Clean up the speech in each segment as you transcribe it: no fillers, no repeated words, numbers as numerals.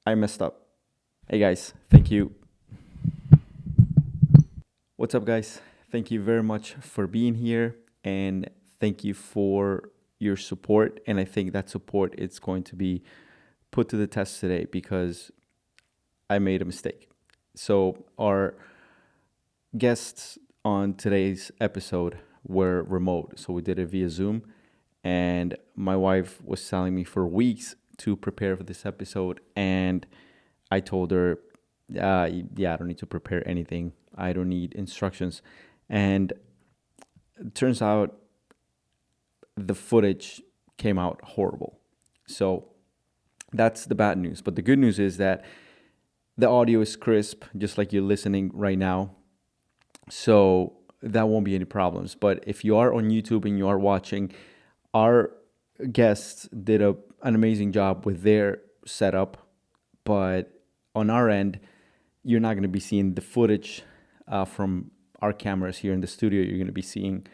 I messed up. Hey guys, thank you. What's up, guys? Thank you very much for being here, and thank you for your support. And I think that support is going to be put to the test today because I made a mistake. So our guests on today's episode were remote, so we did it via Zoom. And my wife was telling me for weeks to prepare for this episode, and I told her, yeah, I don't need to prepare anything. I don't need instructions. And it turns out the footage came out horrible. So that's the bad news. But the good news is that the audio is crisp, just like you're listening right now. So that won't be any problems. But if you are on YouTube and you are watching, our guests did an amazing job with their setup. But on our end, you're not going to be seeing the footage from our cameras here in the studio. You're going to be seeing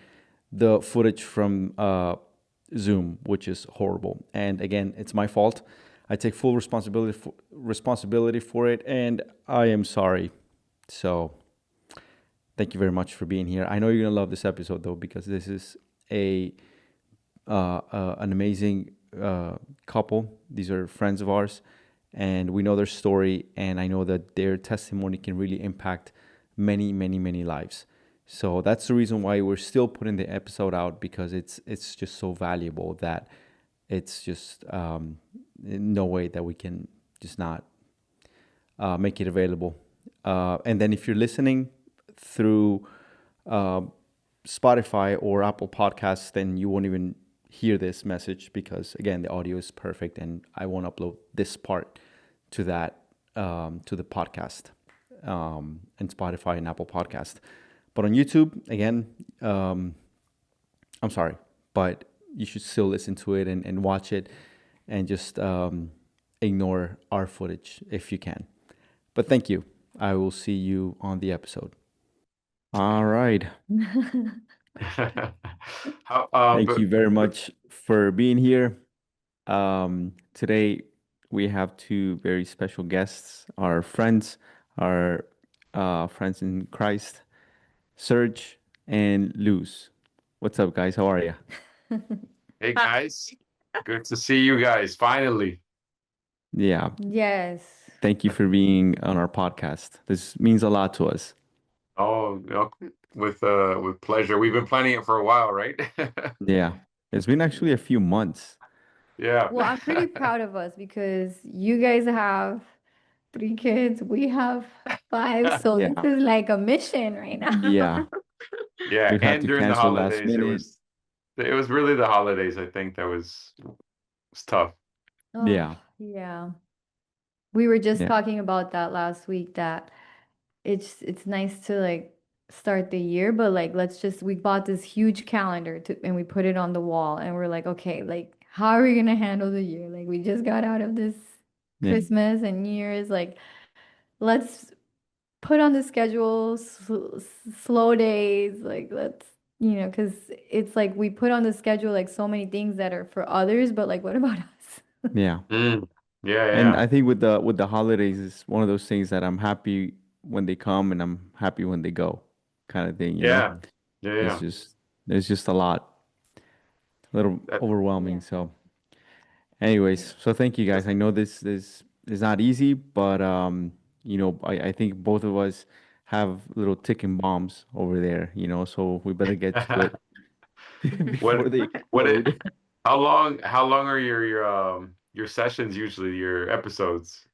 the footage from Zoom, which is horrible. And again, it's my fault. I take full responsibility for it, and I am sorry. So, thank you very much for being here. I know you're gonna love this episode though, because this is a an amazing couple. These are friends of ours, and we know their story, and I know that their testimony can really impact many, many, many lives. So that's the reason why we're still putting the episode out, because it's just so valuable that it's just no way that we can just not make it available. And then if you're listening through uh, Spotify or Apple Podcasts, then you won't even hear this message because again the audio is perfect, and I won't upload this part to that to the podcast and Spotify and Apple Podcast. But on YouTube, again, I'm sorry, but you should still listen to it and watch it, and just ignore our footage if you can. But thank you. I will see you on the episode. All right. Thank But you very much for being here. Today we have two very special guests, our friends in Christ, Serge and Luz. What's up, guys? How are you? hey guys, good to see you guys finally. Yeah. Yes. Thank you for being on our podcast. This means a lot to us. Oh, with pleasure. We've been planning it for a while, right? Yeah. It's been actually a few months. Yeah. Well, I'm pretty proud of us because you guys have three kids. We have five. So this Yeah. is like a mission right now. Yeah. Yeah, We've had and to during the cancel last holidays, minute. it was really the holidays, I think that was tough. Oh, Yeah. yeah. We were just Yeah. talking about that last week that it's nice to like start the year, but like let's just we bought this huge calendar to and we put it on the wall and we're like, okay, like how are we gonna handle the year? Like we just got out of this Yeah. Christmas and New Year's, like let's put on the schedule slow days, like let's because it's like we put on the schedule like so many things that are for others, but like what about us? Yeah. Mm. Yeah, And yeah. I think with the holidays, it's one of those things that I'm happy when they come and I'm happy when they go, kind of thing, you know? Yeah. Yeah, It's yeah. just there's just a little That, overwhelming. Yeah. So, Yeah. anyways, so thank you guys. I know this is not easy, but I think both of us have little ticking bombs over there, so we better get to it what before they what it, explode. how long are your sessions usually, your episodes?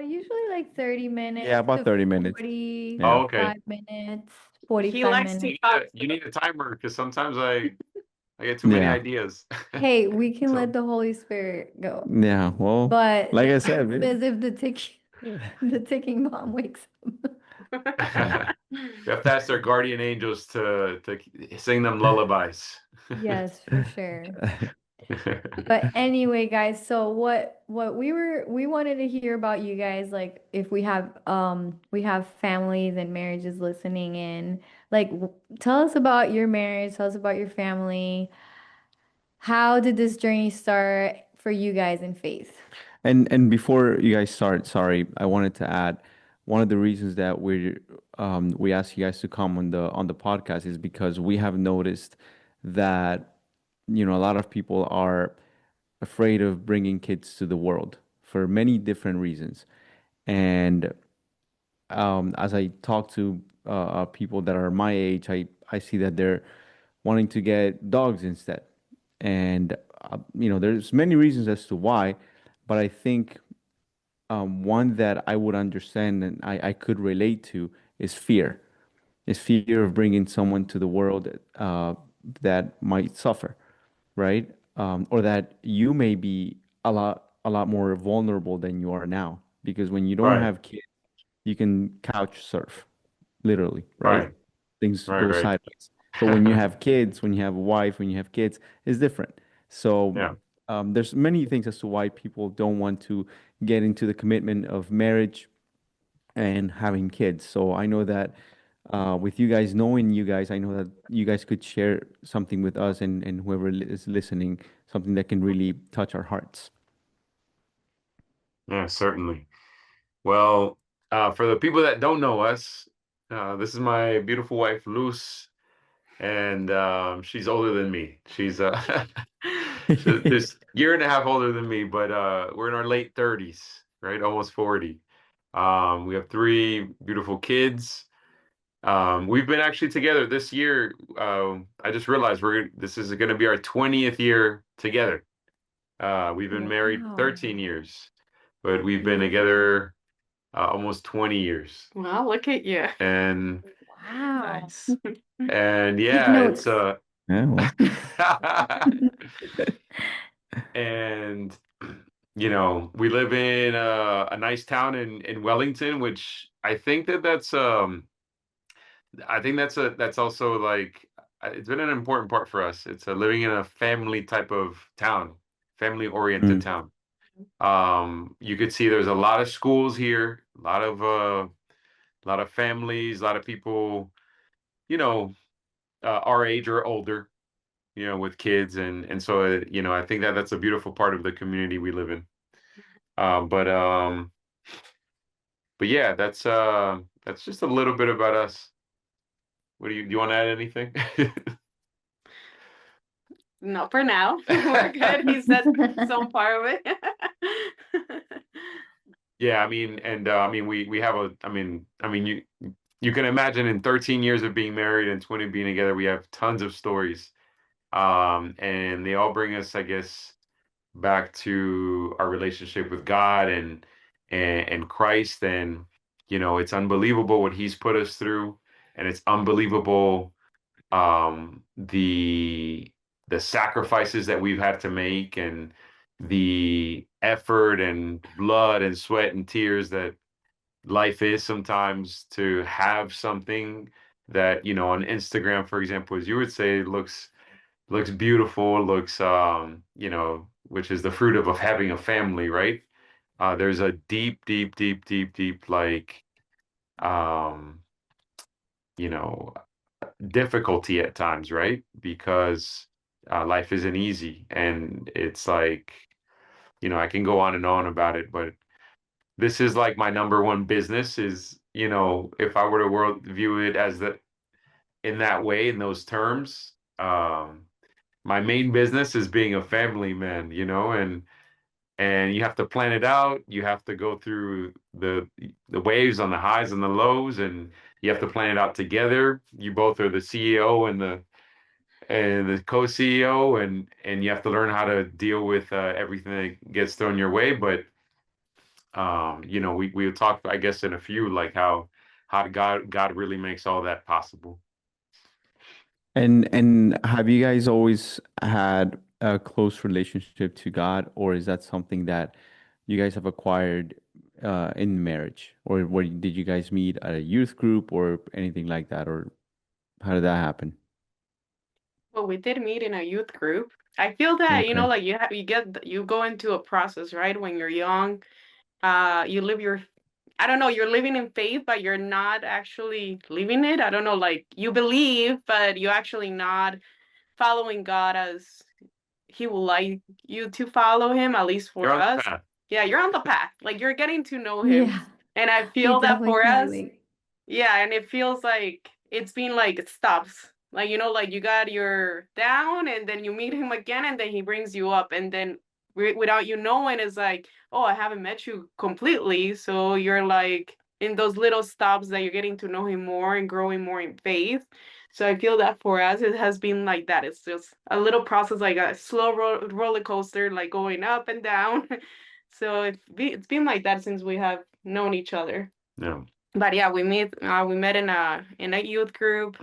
Usually like 30 Yeah, minutes about to 30 minutes. Yeah. Oh, okay. 45 minutes, He 45 likes to minutes. you need a timer because sometimes I get too many Yeah. ideas. Hey, we can let So the Holy Spirit go. Yeah. Well, But like I it said, happens if the ticking bomb wakes up. yeah. we have to ask our guardian angels to sing them lullabies. Yes, for sure. But anyway, guys, so what we wanted to hear about you guys, like if we have families and marriages listening in, like tell us about your marriage, tell us about your family. How did this journey start for you guys in faith? And before you guys start, sorry, I wanted to add one of the reasons that we asked you guys to come on the podcast is because we have noticed that a lot of people are afraid of bringing kids to the world for many different reasons. And as I talk to people that are my age, I see that they're wanting to get dogs instead. And there's many reasons as to why, but I think one that I would understand and I could relate to is fear. Is fear of bringing someone to the world that might suffer, right? Or that you may be a lot more vulnerable than you are now. Because when you don't Right, have kids, you can couch surf, literally, right? right, Things right, go right. sideways. But when you have kids, when you have a wife, when you have kids, it's different. So Yeah, there's many things as to why people don't want to get into the commitment of marriage and having kids. So I know that with you guys, knowing you guys, I know that you guys could share something with us and whoever is listening, something that can really touch our hearts. yeah, certainly. Well, for the people that don't know us, this is my beautiful wife, Luz, and she's older than me. She's she's this year and a half older than me, but we're in our late 30s, right? Almost 40. We have three beautiful kids. We've been actually together this year. I just realized this is going to be our 20th year together. We've been married Wow. 13 years, but we've been together almost 20 years. Well, look at you. And Wow. Nice. and Take yeah, it's notes. Yeah, well, and we live in a nice town in Wellington, which I think that's also like it's been an important part for us. It's living in a family type of town, family oriented mm. town. You could see there's a lot of schools here, a lot of families, a lot of people, you know, our age or older, with kids, and so I think that that's a beautiful part of the community we live in. Um, but um, but yeah, that's just a little bit about us. Do you want to add anything? No, for now. We're good. He said some part of it. Yeah, I mean, and I mean, we have you can imagine in 13 years of being married and 20 being together, we have tons of stories. And they all bring us, I guess, back to our relationship with God and Christ. And it's unbelievable what He's put us through, and it's unbelievable the sacrifices that we've had to make and the effort and blood and sweat and tears that life is sometimes to have something that on Instagram, for example, as you would say, looks beautiful, looks which is the fruit of having a family, right? There's a deep, deep, deep, deep, deep like um, you know, difficulty at times, right? Because life isn't easy, and it's like I can go on and on about it, but this is like my number one business is if I were to world view it as the in that way in those terms. My main business is being a family man, and you have to plan it out. You have to go through the waves on the highs and the lows, and you have to plan it out together. You both are the CEO and the co-CEO, and you have to learn how to deal with everything that gets thrown your way. But we talked, I guess, in a few like how God really makes all that possible. And have you guys always had a close relationship to God, or is that something that you guys have acquired in marriage, or did you guys meet at a youth group or anything like that, or how did that happen? Well, we did meet in a youth group. I feel that, Okay. like you go into a process, right? When you're young, you live your, I don't know, you're living in faith, but you're not actually living it. I don't know, like you believe, but you're actually not following God as He would like you to follow Him, at least You're for on the us. path. yeah, you're on the path. Like you're getting to know him. Yeah, And I you feel that definitely for can't us, like. yeah, and it feels like it's been like it stops. Like, like you got your down and then you meet him again and then he brings you up. And then without you knowing, it's like, oh, I haven't met you completely. So you're like in those little stops that you're getting to know him more and growing more in faith. So I feel that for us, it has been like that. It's just a little process, like a slow roller coaster, like going up and down. So it's been like that since we have known each other. Yeah. But yeah, we met in a youth group,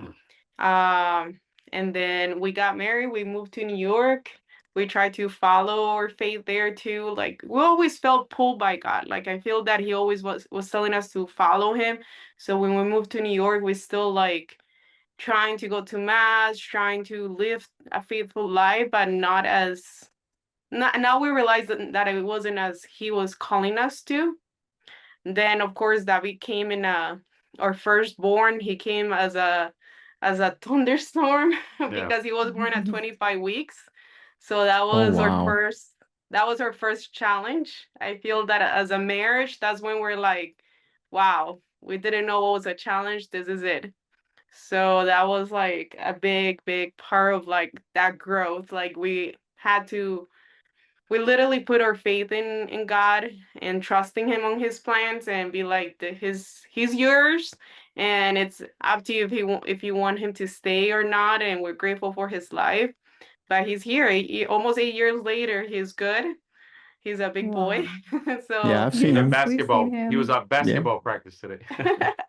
um, and then we got married. We moved to New York. We tried to follow our faith there too. Like we always felt pulled by God. Like I feel that He always was telling us to follow Him. So when we moved to New York, we still like trying to go to mass, trying to live a faithful life, but not as not, now we realize that it wasn't as He was calling us to. Then of course David came in our firstborn. He came as a thunderstorm Yeah. because he was born at 25 weeks. So that Oh, was our wow. first challenge. I feel that as a marriage, that's when we're like, wow, we didn't know what was a challenge. This is it. So that was like a big, big part of like that growth. Like we literally put our faith in God and trusting Him on His plans and be like, He's yours, and it's up to you if you want Him to stay or not. And we're grateful for His life, but He's here. Almost 8 years later, He's good. He's a big boy. Wow. Yeah, So I've seen At Yes, him. we've seen basketball. He was him. at Yeah. basketball practice today.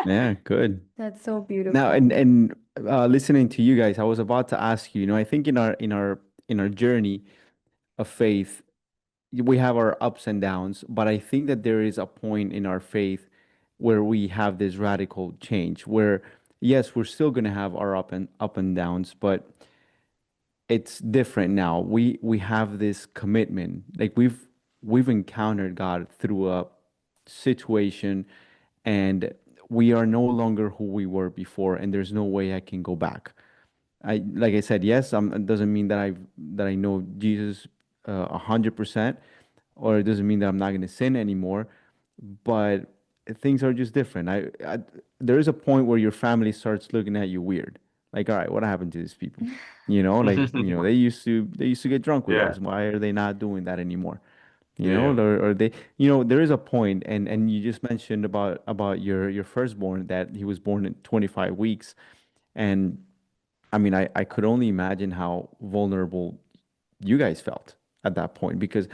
Yeah, good. That's so Now, beautiful. listening to you guys, I was about to ask you, I think in our journey of faith, we have our ups and downs, but I think that there is a point in our faith where we have this radical change where yes, we're still going to have our up and downs, but it's different now. We have this commitment. Like we've encountered God through a situation, and we are no longer who we were before, and there's no way I can go back. Like I said, yes, it doesn't mean that I know Jesus 100%, or it doesn't mean that I'm not going to sin anymore, but things are just different. There is a point where your family starts looking at you weird. Like, all right, what happened to these people? Like, they used to get drunk with Yeah. us. Why are they not doing that anymore? Yeah. Or they, there is a point, and you just mentioned about your firstborn, that he was born in 25 weeks, and I mean, I could only imagine how vulnerable you guys felt at that point, because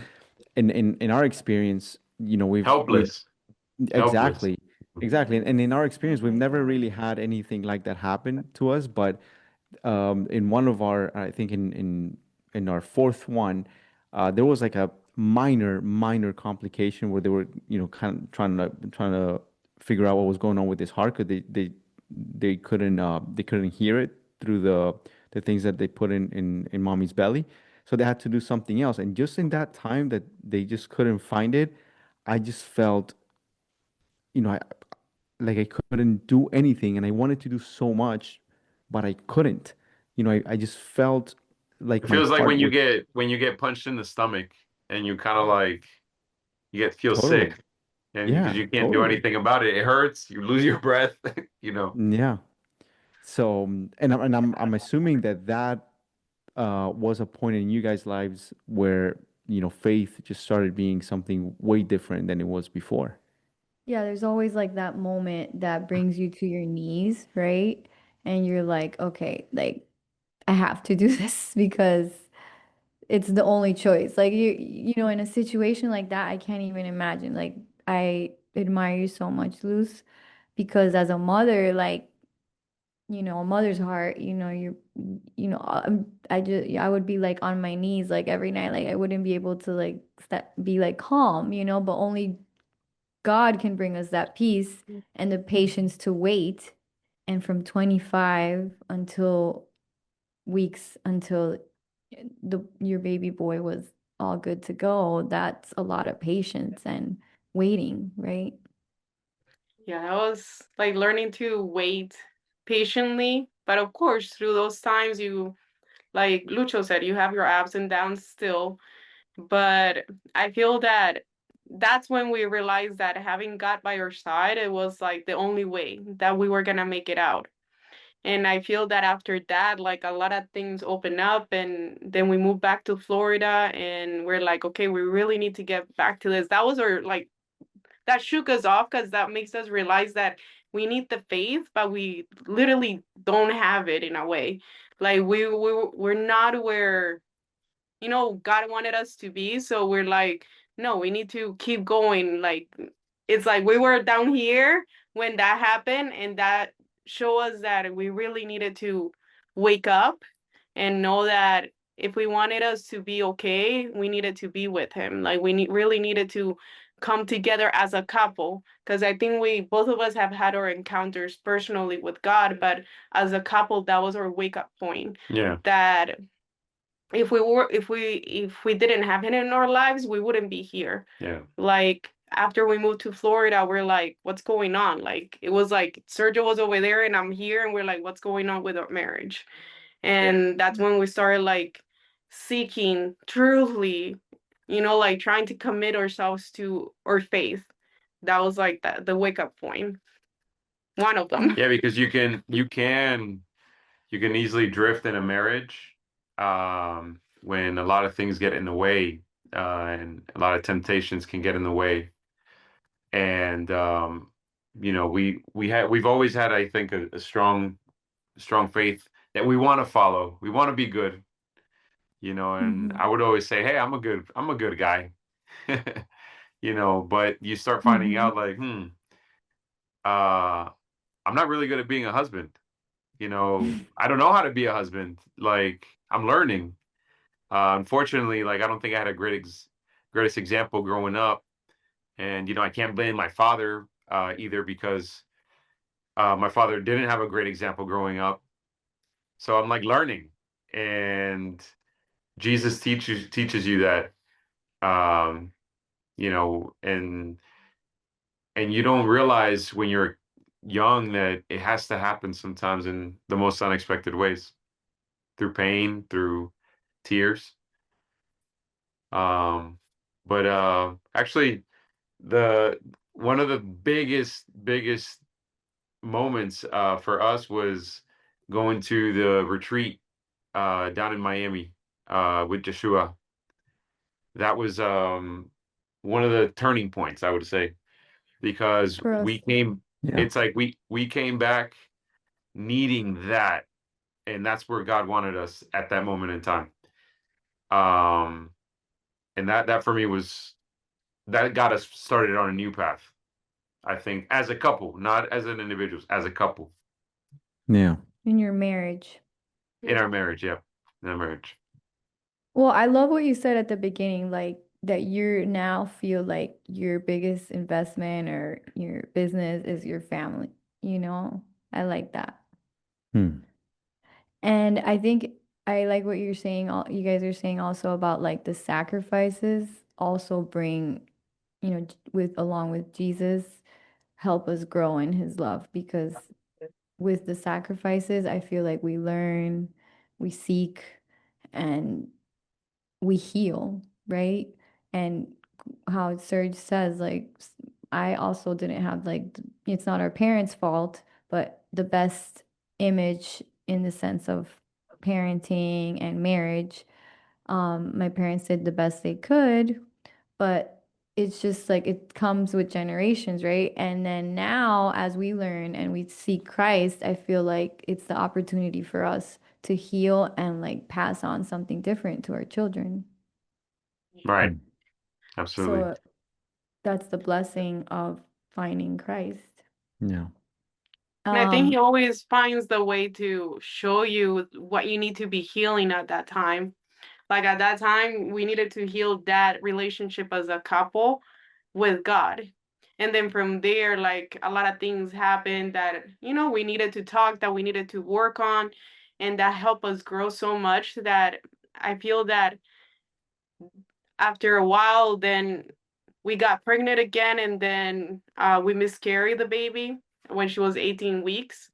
in our experience, we've Helpless. Helpless. exactly, exactly, and in our experience, we've never really had anything like that happen to us. But in one of our, I think in our fourth one, there was like a minor complication where they were, kind of trying to figure out what was going on with his heart, because they couldn't hear it through the things that they put in mommy's belly, so they had to do something else. And just in that time that they just couldn't find it, I just felt, I like I couldn't do anything, and I wanted to do so much, but I couldn't. I just felt like It my feels like heart when you was get punched in the stomach and you kind of like feel totally, sick and because yeah, you can't do totally, anything about it. It hurts. You lose your breath. yeah. So, and I'm assuming that was a point in you guys' lives where faith just started being something way different than it was before. Yeah, there's always like that moment that brings you to your knees, right? And you're like, okay, like I have to do this because it's the only choice. Like in a situation like that, I can't even imagine. Like I admire you so much, Luz, because as a mother, like, a mother's heart, I would be like on my knees like every night. Like I wouldn't be able to like be like calm, but only God can bring us that peace and the patience to wait. And from 25 until weeks until your baby boy was all good to go, that's a lot of patience and waiting, right? yeah, that was like learning to wait patiently. But of course, through those times, like Lucho said, you have your ups and downs still. But I feel that that's when we realized that having God by our side, it was like the only way that we were gonna make it out. And I feel that after that, like a lot of things open up, and then we moved back to Florida, and we're like, okay, we really need to get back to this. That was our like that shook us off because that makes us realize that we need the faith, but we literally don't have it in a way. Like we're not where God wanted us to be. So we're like, no, we need to keep going. Like it's like we were down here when that happened, and that show us that we really needed to wake up and know that if we wanted us to be okay, we needed to be with him. Like really needed to come together as a couple, because I think we both of us have had our encounters personally with God, but as a couple, that was our wake up point. Yeah. That if we didn't have him in our lives, we wouldn't be here. Yeah. Like after we moved to Florida, we're like, what's going on? Like it was like Sergio was over there and I'm here, and we're like, what's going on with our marriage? And that's when we started like seeking truly, like trying to commit ourselves to our faith. That was like the wake up point. One of them. Yeah, because you can easily drift in a marriage when a lot of things get in the way, and a lot of temptations can get in the way. And we've always had, I think, a strong faith that we want to follow. We want to be good, and Mhm. I would always say, hey, I'm a good guy. But you start finding out like, uh, I'm not really good at being a husband. I don't know how to be a husband. Like I'm learning. Unfortunately, like I don't think I had a greatest example growing up, and I can't blame my father either because my father didn't have a great example growing up. So I'm like learning, and Jesus teaches you that, um, and you don't realize when you're young that it has to happen sometimes in the most unexpected ways, through pain, through tears. Um, but actually, the one of the biggest moments for us was going to the retreat down in Miami with Joshua. That was one of the turning points, I would say, because For us. Yeah. it's like we came back needing that, and that's where God wanted us at that moment in time. Um, and that for me that got us started on a new path. I think as a couple, not as an individual, as a couple Yeah. In your marriage. in our marriage. Yeah, in our marriage. Well, I love what you said at the beginning, like that you now feel like your biggest investment or your business is your family, you know? I like that. Hmm. And I think I like what you're saying, all you guys are saying also about like the sacrifices also bring, with along with Jesus, help us grow in his love because with the sacrifices, I feel like we learn, we seek, and we heal, right? And how Serge says, like, I also didn't have, like, it's not our parents' fault, but the best image in the sense of parenting and marriage. My parents did the best they could, but it's just like it comes with generations, right? And then now, as we learn and we seek Christ, I feel like it's the opportunity for us to heal and like pass on something different to our children. Right. Hmm. Absolutely. So that's the blessing of finding Christ. Yeah. And I think he Um, always finds the way to show you what you need to be healing at that time. Like at that time, we needed to heal that relationship as a couple with God. And then from there, like a lot of things happened that, we needed to talk, that we needed to work on, and that helped us grow so much that I feel that after a while, then we got pregnant again, and then we miscarried the baby when she was 18 weeks.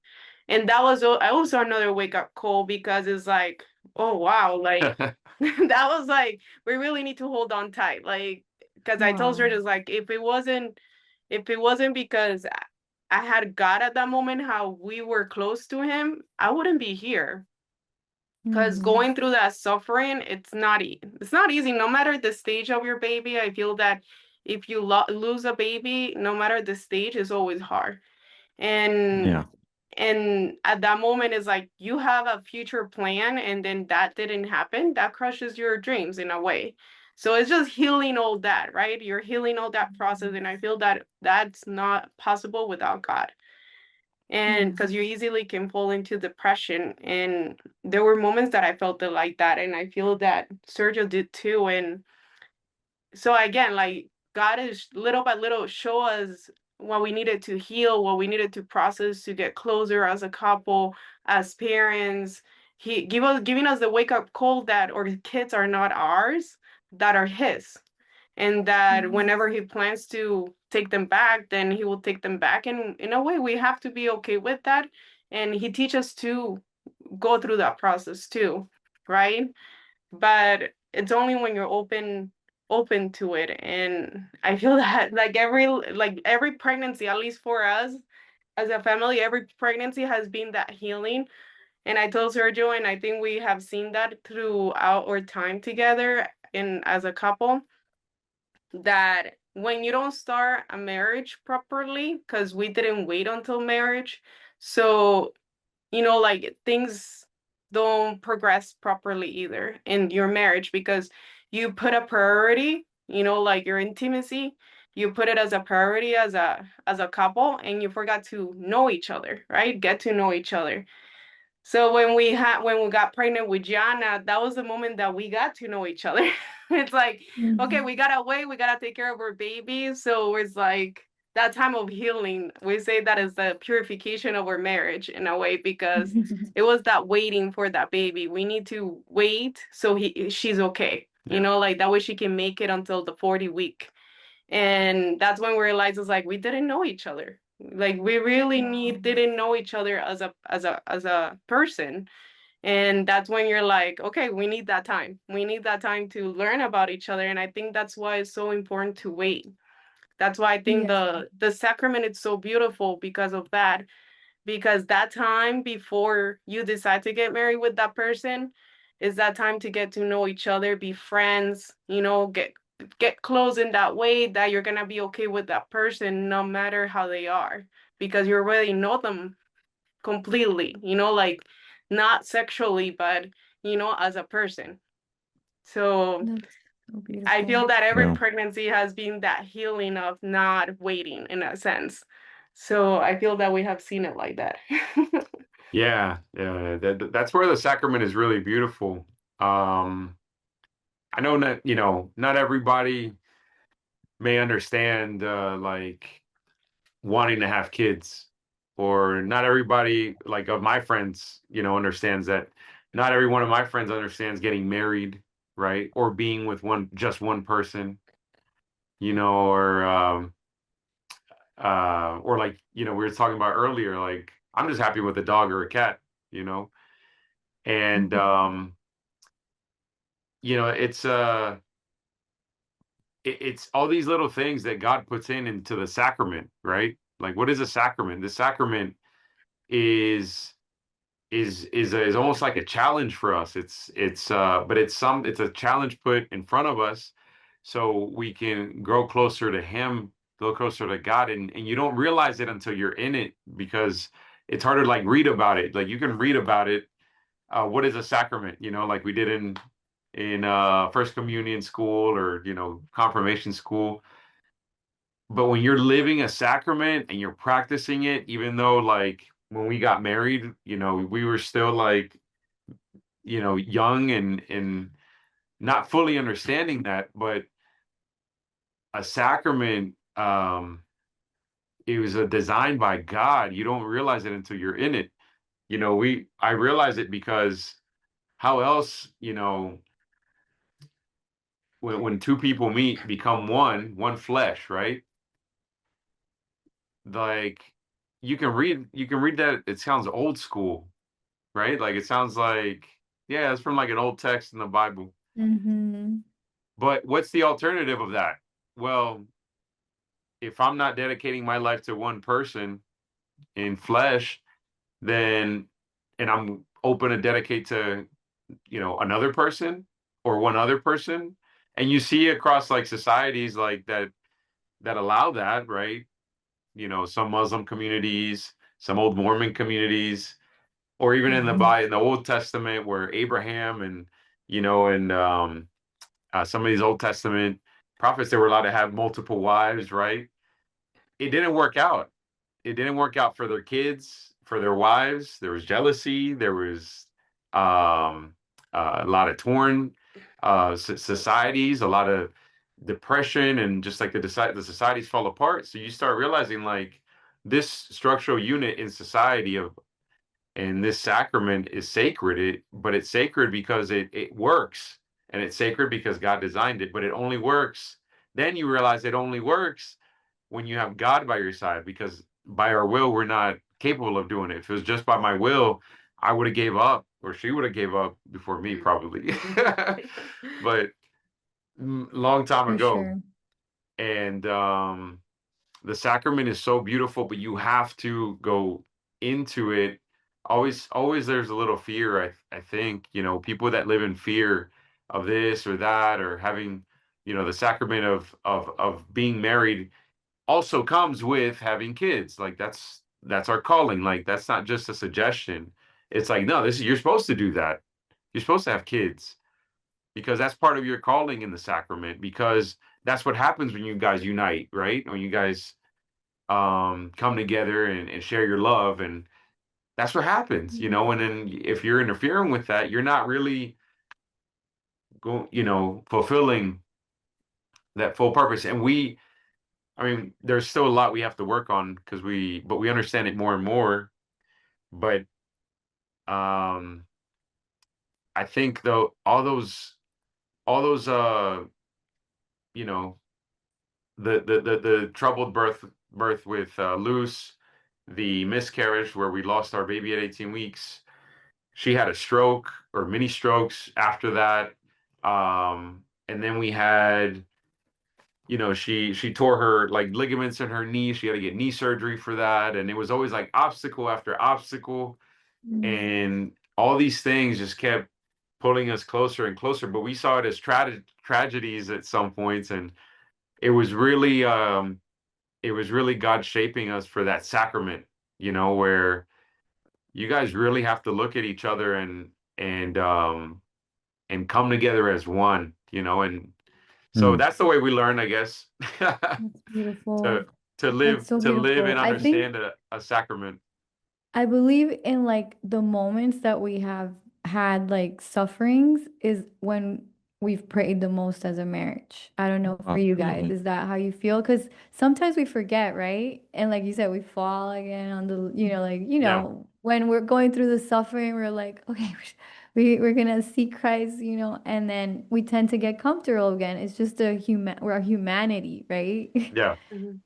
And that was also another wake up call because it's like, oh wow, like that was like we really need to hold on tight. Like because I told her Wow. just like if it wasn't because I had God at that moment, how we were close to him, I wouldn't be here. Because Mm-hmm. going through that suffering, it's not easy. No matter the stage of your baby, I feel that if you lose a baby, no matter the stage, it's always hard. And Yeah. and at that moment, it's like you have a future plan, and then that didn't happen. That crushes your dreams in a way. So it's just healing all that, right? You're healing all that process, and I feel that that's not possible without God. And Yeah. because you easily can fall into depression. And there were moments that I felt it like that, and I feel that Sergio did too. And so again, like God is little by little show us what we needed to heal, what we needed to process to get closer as a couple, as parents. He giving us the wake up call that our kids are not ours, that are his. And that Mhm. whenever he plans to take them back, then he will take them back. And in a way, we have to be okay with that. And he teaches to go through that process too, right? But it's only when you're open to it. And I feel that like every pregnancy, at least for us as a family, every pregnancy has been that healing. And I told Sergio, and I think we have seen that throughout our time together and as a couple, that when you don't start a marriage properly, because we didn't wait until marriage, so like things don't progress properly either in your marriage because you put a priority, like your intimacy, you put it as a priority as a couple, and you forgot to know each other, right? Get to know each other. So when we got pregnant with Gianna, that was the moment that we got to know each other. It's like, okay, Mhm. we gotta wait, we gotta take care of our baby. So it's like that time of healing. We say that is the purification of our marriage in a way because it was that waiting for that baby. We need to wait so she's okay. Yeah. Like that way she can make it until the 40 week. And that's when we realized it's like we didn't know each other. Like we really Wow. didn't know each other as a person. And that's when you're like, okay, we need that time. We need that time to learn about each other. And I think that's why it's so important to wait. That's why I think Yeah. the sacrament is so beautiful because of that, because that time before you decide to get married with that person is that time to get to know each other, be friends, get close in that way that you're gonna be okay with that person no matter how they are, because you already know them completely, like not sexually, but as a person. So That's so I beautiful. feel that every Yeah. pregnancy has been that healing of not waiting in a sense. So I feel that we have seen it like that. Yeah, yeah, that's where the sacrament is really beautiful. Um, I know that, not everybody may understand like wanting to have kids, or not everybody like of my friends, understands that. Not every one of my friends understands getting married, right? Or being with just one person, or like, we were talking about earlier, like I'm just happy with a dog or a cat, you know. And it's it's all these little things that God puts into the sacrament, right? Like, what is a sacrament? The sacrament is is almost like a challenge for us. But it's a challenge put in front of us so we can grow closer to Him, grow closer to God, and you don't realize it until you're in it, because it's harder to like read about it. Like, you can read about it. What is a sacrament? Like we did in first communion school, or confirmation school. But when you're living a sacrament and you're practicing it, even though, like, when we got married, we were still like, young and not fully understanding that, but a sacrament, it was a design by God. You don't realize it until you're in it. I realize it because how else, when two people meet, become one flesh, right? Like, you can read that it sounds old school, right? Like, it sounds like, yeah, it's from like an old text in the Bible. Mm-hmm. But what's the alternative of that? well, if I'm not dedicating my life to one person in flesh, then and I'm open to dedicate to, another person or one other person. And you see across like societies like that allow that, right? Some Muslim communities, some old Mormon communities, or even in the Mhm. in the Old Testament where Abraham and some of these Old Testament prophets, they were allowed to have multiple wives, right? It didn't work out. It didn't work out for their kids, for their wives. There was jealousy. There was um, a lot of torn societies, a lot of depression, and just like the societies fall apart. So you start realizing like this structural unit in society of and this sacrament is sacred. But it's sacred because it works, and it's sacred because God designed it. But it only works. Then you realize it only works when you have God by your side, because by our will, we're not capable of doing it. If it was just by my will, I would have gave up, or she would have gave up before me, probably. But long time For ago. sure. And the sacrament is so beautiful, but you have to go into it. Always, there's a little fear. I think people that live in fear of this or that, or having the sacrament of being married also comes with having kids. Like that's our calling. Like that's not just a suggestion. It's like, no, this is you're supposed to do that. You're supposed to have kids because that's part of your calling in the sacrament, because that's what happens when you guys unite, right? When you guys come together and share your love, and that's what happens, and then if you're interfering with that, you're not really fulfilling that full purpose. And I mean, there's still a lot we have to work on because but we understand it more and more. But um, I think though all those you know, the troubled birth with Luce, the miscarriage where we lost our baby at 18 weeks. She had a stroke or mini strokes after that, and then we had she tore her like ligaments in her knee. She had to get knee surgery for that, and it was always like obstacle after obstacle. Mm. And all these things just kept pulling us closer and closer, but we saw it as tragedies at some points. And it was really God shaping us for that sacrament, where you guys really have to look at each other and come together as one, and so Mm. that's the way we learn, I guess. That's to beautiful. to That's live so to live beautiful. and I think understand a sacrament. I believe in like the moments that we have had like sufferings is when we've prayed the most as a marriage. I don't know for you guys, Absolutely. is that how you feel? Because sometimes we forget, right? And like you said, we fall again on the, like, Yeah, when we're going through the suffering, we're like, okay, we're gonna see Christ, and then we tend to get comfortable again. It's just we're a humanity, right? yeah, Mhm.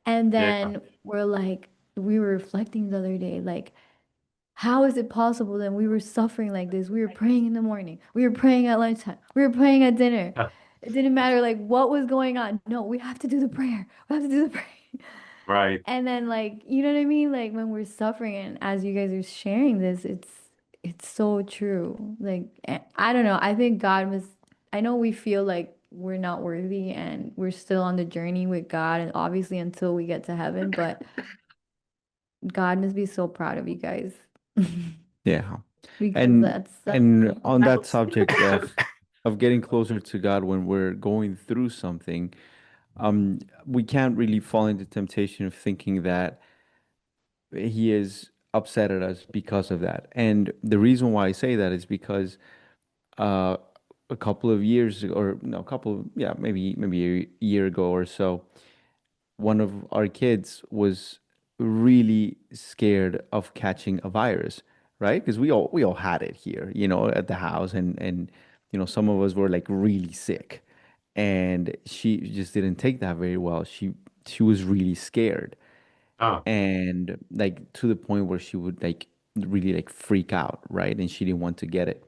And yeah, then we're like, we were reflecting the other day, like, how is it possible that we were suffering like this? We were praying in the morning. We were praying at lunchtime. We were praying at dinner. yeah. It didn't matter like what was going on. No, we have to do the prayer. We have to do the prayer. Right. And then like, you know what I mean? Like when we're suffering and as you guys are sharing this, it's so true. Like I don't know. I think God was I know we feel like we're not worthy and we're still on the journey with God and obviously until we get to heaven, but God must be so proud of you guys. Yeah. Because And that's and beautiful. on I that hope so. subject of getting closer to God when we're going through something, we can't really fall into temptation of thinking that he is upset at us because of that. And the reason why I say that is because uh, a couple of years ago, or no, a couple, yeah, maybe a year ago or so, one of our kids was really scared of catching a virus, right? Because we all had it here, at the house, and some of us were like really sick, and she just didn't take that very well. She was really scared, Oh, and like to the point where she would like really like freak out, right? And she didn't want to get it.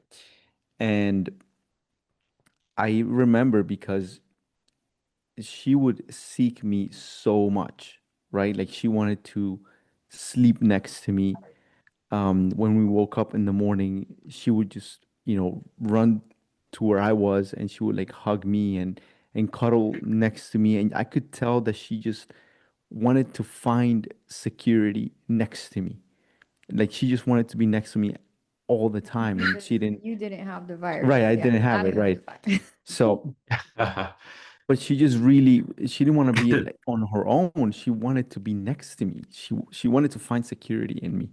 And I remember because she would seek me so much, right? Like she wanted to sleep next to me. When we woke up in the morning, she would just, run to where I was, and she would like hug me and cuddle next to me. And I could tell that she just wanted to find security next to me. Like she just wanted to be next to me all the time, and Because she didn't. you didn't have the virus. Right, I Yeah, didn't have that it, is right. a fact. So, but she didn't want to be like on her own. She wanted to be next to me. She wanted to find security in me.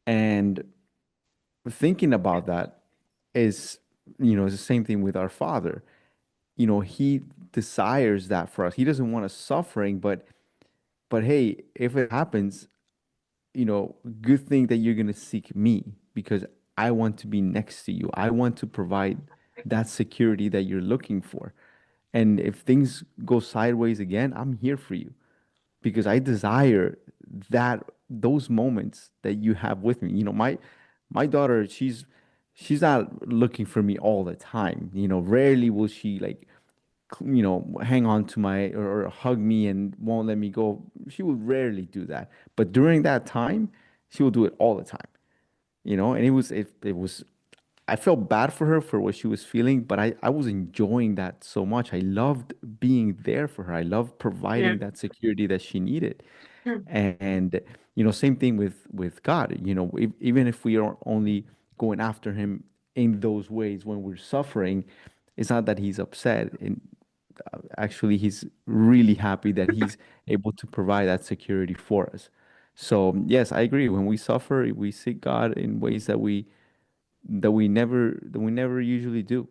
And thinking about that is, it's the same thing with our Father. He desires that for us. He doesn't want us suffering, but hey, if it happens, good thing that you're gonna seek me, because I want to be next to you. I want to provide that security that you're looking for. And if things go sideways again, I'm here for you, because I desire that those moments that you have with me. My daughter, she's not looking for me all the time. Rarely will she like hang on to my, or hug me and won't let me go. She will rarely do that. But during that time, she will do it all the time. And it was I felt bad for her for what she was feeling, but I was enjoying that so much. I loved being there for her. I loved Yeah. providing that security that she needed. And same thing with God. Even if we are only going after him in those ways when we're suffering, it's not that he's upset. And actually, he's really happy that he's able to provide that security for us. So yes, I agree. When we suffer, we seek God in ways that we never usually do.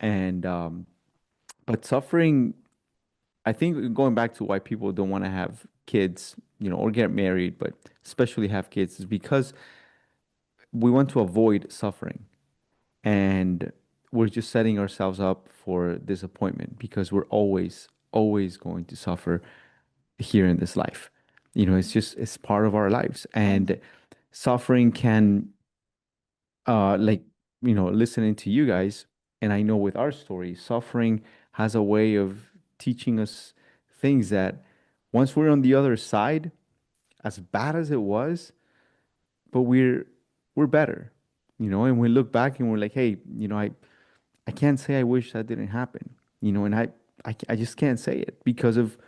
And but suffering, I think, going back to why people don't want to have kids, or get married, but especially have kids, is because we want to avoid suffering. And we're just setting ourselves up for disappointment, because we're always going to suffer here in this life. It's part of our lives. And And suffering can, like, listening to you guys, and I know with our story, suffering has a way of teaching us things that once we're on the other side, as bad as it was, but we're better, and we look back and we're like, hey, I can't say I wish that didn't happen, and I just can't say it because of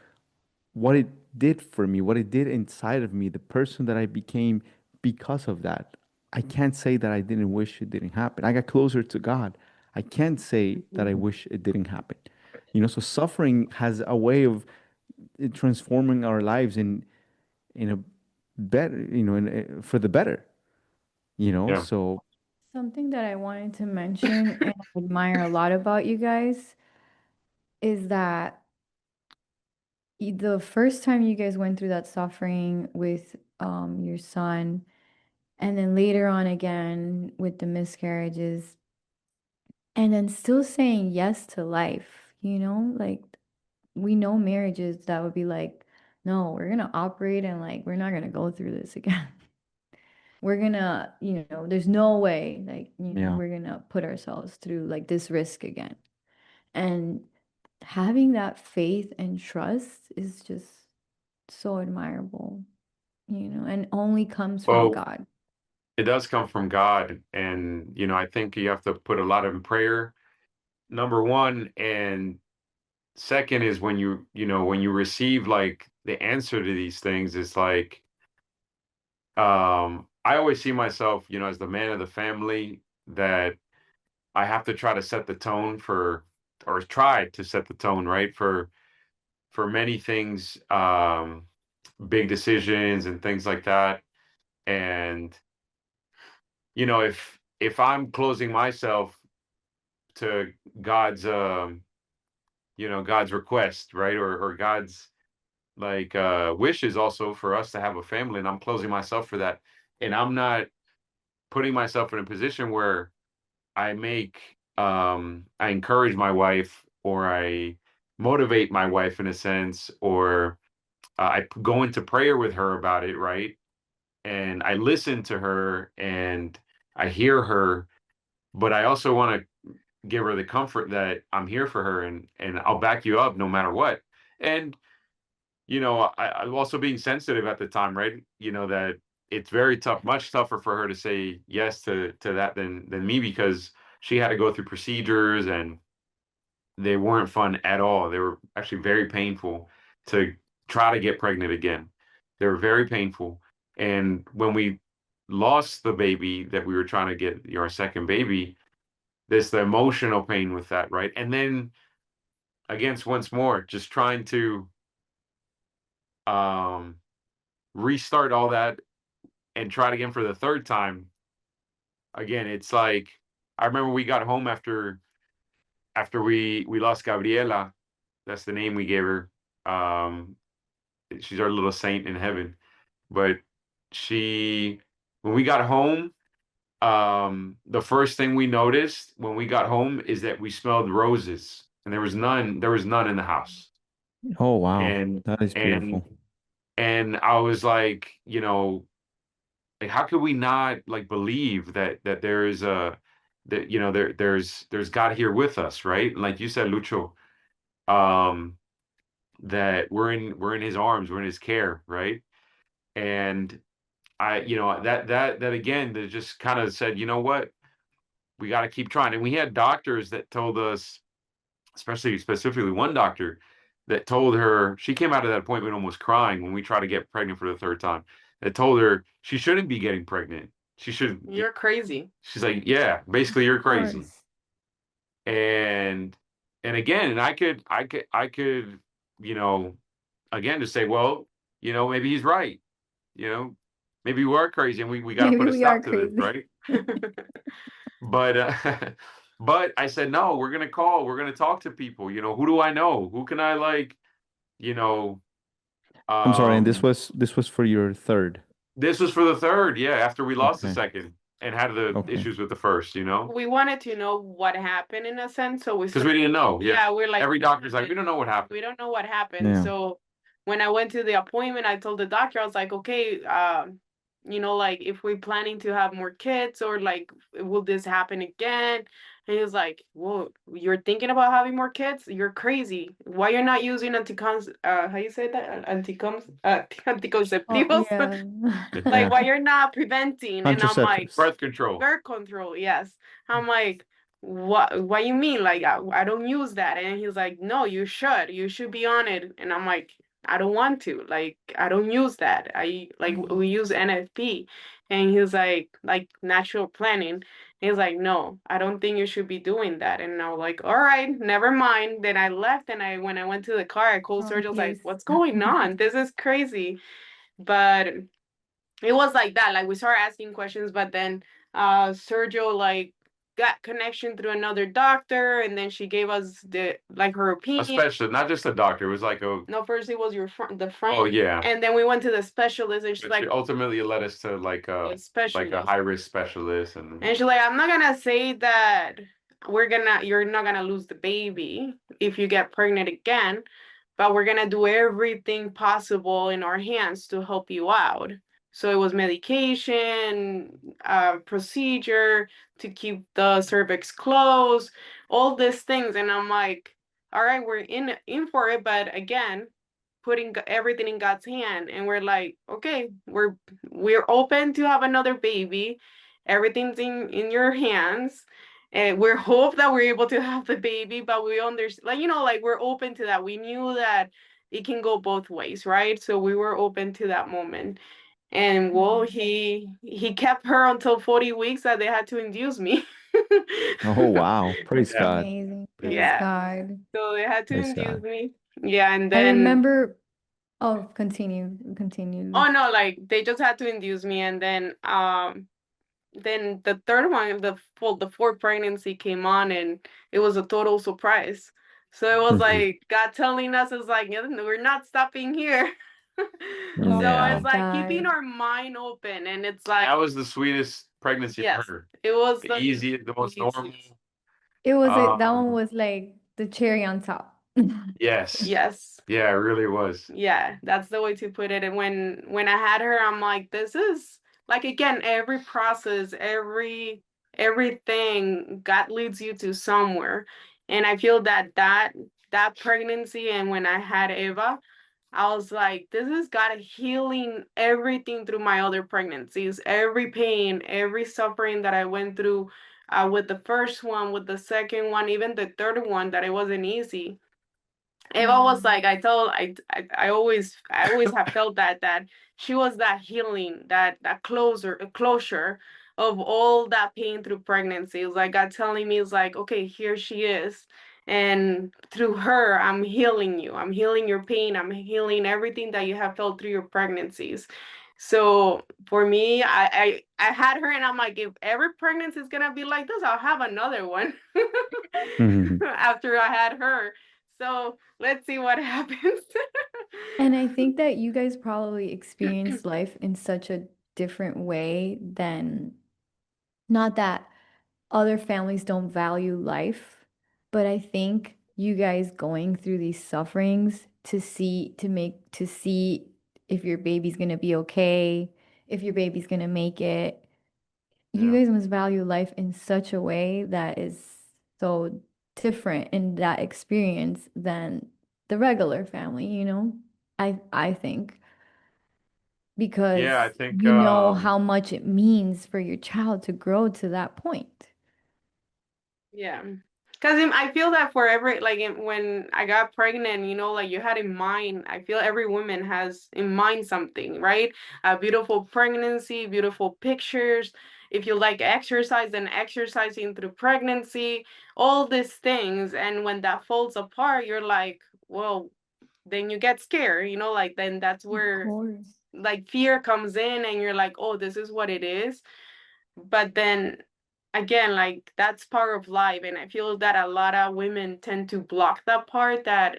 what it did for me, what it did inside of me, the person that I became because of that. I can't say that I didn't wish it didn't happen. I got closer to God. I can't say that I wish it didn't happen. So suffering has a way of transforming our lives in a better, for the better, Yeah. so something that I wanted to mention and I admire a lot about you guys is that the first time you guys went through that suffering with your son, and then later on again with the miscarriages, and then still saying yes to life, like we know marriages that would be like, no, we're gonna operate and like we're not gonna go through this again. We're gonna, there's no way, like, yeah. we're gonna put ourselves through like this risk again. And having that faith and trust is just so admirable, and only comes from Well, God. it does come from God. And, I think you have to put a lot of in prayer, number one. And second is when you receive like the answer to these things, it's like, I always see myself, as the man of the family, that I have to try to set the tone for, or try to set the tone, right? For many things, big decisions and things like that. And, if I'm closing myself to God's, God's request, right? Or God's like wishes also for us to have a family, and I'm closing myself for that. And I'm not putting myself in a position where I encourage my wife, or I motivate my wife in a sense, or I go into prayer with her about it, right? And I listen to her and I hear her, but I also want to give her the comfort that I'm here for her and I'll back you up no matter what. And I'm also being sensitive at the time, right? That it's very tough, much tougher for her to say yes to that than me, because she had to go through procedures and they weren't fun at all. They were actually very painful to try to get pregnant again. They were very painful. And when we lost the baby that we were trying to get, our second baby, there's the emotional pain with that, right? And then against once more, just trying to um restart all that and try it again for the third time. Again, it's like I remember we got home after we lost Gabriela. That's the name we gave her. Um, she's our little saint in heaven. But when we got home, the first thing we noticed when we got home is that we smelled roses, and there was none in the house. Oh, wow. And That is and beautiful. and I was like, like how could we not like believe that there is a that there's God here with us, right? Like you said, Lucho, um, that we're in His arms, we're in His care, right? And that again, that just kind of said, you know what, we got to keep trying. And we had doctors that told us, specifically one doctor that told her, she came out of that appointment almost crying when we tried to get pregnant for the third time. That told her she shouldn't be getting pregnant. She should. You're crazy. She's like, yeah, basically you're Of crazy. course. And again, and I could, you know, again to say, well, maybe he's right. You know, maybe we are crazy and we got to Maybe put a we are stop to this, crazy. right? But but I said, no, we're gonna call, we're gonna talk to people. Who do I know? Who can I like, you know, I'm sorry, and this um was this was for your third. this was for the third, yeah, after we lost the Okay. second and had the Okay. issues with the first, We wanted to know what happened in a sense, so we because we started. didn't know. Yeah. Yeah, we're like, Every doctor's like, we don't know what happened. we don't know what happened. Yeah. So when I went to the appointment, I told the doctor, I was like, okay, like if we're planning to have more kids or like, will this happen again? And he was like, whoa, you're thinking about having more kids? You're crazy. Why you're not using how you say that? Oh, Anticonceptivos? yeah. Like, Yeah. why you're not preventing? And I'm like, Contraceptives. Birth control. birth control, yes. I'm like, what you mean? Like, I don't use that. And he's like, no, you should be on it. And I'm like, I don't want to. Like, I don't use that. I like we use NFP. And he's like natural planning. He's like, no, I don't think you should be doing that. And I was like, all right, never mind. Then I left, and when I went to the car, I called Oh, Sergio. I was like, he's what's going on? This is crazy. But it was like that. Like we started asking questions, but then Sergio like got connection through another doctor, and then she gave us her opinion. Especially not just a doctor. It was like a. No, first it was the friend. Oh yeah. And then we went to the specialist, and she's But like, ultimately it led us to like a a specialist. high risk specialist and. And she's like, I'm not gonna say that you're not gonna lose the baby if you get pregnant again, but we're gonna do everything possible in our hands to help you out. So it was medication, procedure to keep the cervix closed, all these things. And I'm like, all right, we're in for it, but again, putting everything in God's hand, and we're like, okay, we're open to have another baby. Everything's in your hands. And we hope that we're able to have the baby, but we understand, like we're open to that. We knew that it can go both ways, right? So we were open to that moment. And well, he kept her until 40 weeks that they had to induce me. Oh, wow. Praise Yeah. God. amazing. Praise Yeah. God. So they had to Praise induce God. me. Yeah, and I then remember. Oh, continue. oh no, like they just had to induce me, and then the third one, the fourth pregnancy came on, and it was a total surprise. So it was like God telling us, it's like, "Yeah, we're not stopping here." Oh So Yeah. my it's like keeping God. our mind open, and it's like, That was the sweetest pregnancy yes, ever. it was The the easiest, the most normal. easiest. That one Um, was like the cherry on top. yes. Yes. Yeah, it really was. Yeah, that's the way to put it. And when I had her, I'm like, this is like again, every process, every everything, God leads you to somewhere. And I feel that pregnancy and when I had Eva, I was like, this is God healing everything through my other pregnancies, every pain, every suffering that I went through with the first one, with the second one, even the third one, that it wasn't easy. Eva was Mm-hmm. like, I always have felt that she was that healing, that closure of all that pain through pregnancy. It was like God telling me, it's like, okay, here she is. And through her, I'm healing you. I'm healing your pain. I'm healing everything that you have felt through your pregnancies. So for me, I had her and I'm like, if every pregnancy is gonna be like this, I'll have another one after I had her. So let's see what happens. And I think that you guys probably experience life in such a different way than, not that other families don't value life, but I think you guys going through these sufferings to see if your baby's gonna be okay, if your baby's gonna make it. You Yeah. guys must value life in such a way that is so different in that experience than the regular family, you know? I think Yeah, I because think you know how much it means for your child to grow to that point. Yeah. Because I feel that for every, like when I got pregnant, like you had in mind, I feel every woman has in mind something, right? A beautiful pregnancy, beautiful pictures. If you like exercise, then exercising through pregnancy, all these things. And when that falls apart, you're like, well, then you get scared, like then that's Of where course. like fear comes in and you're like, oh, this is what it is. But then again, like that's part of life. And I feel that a lot of women tend to block that part that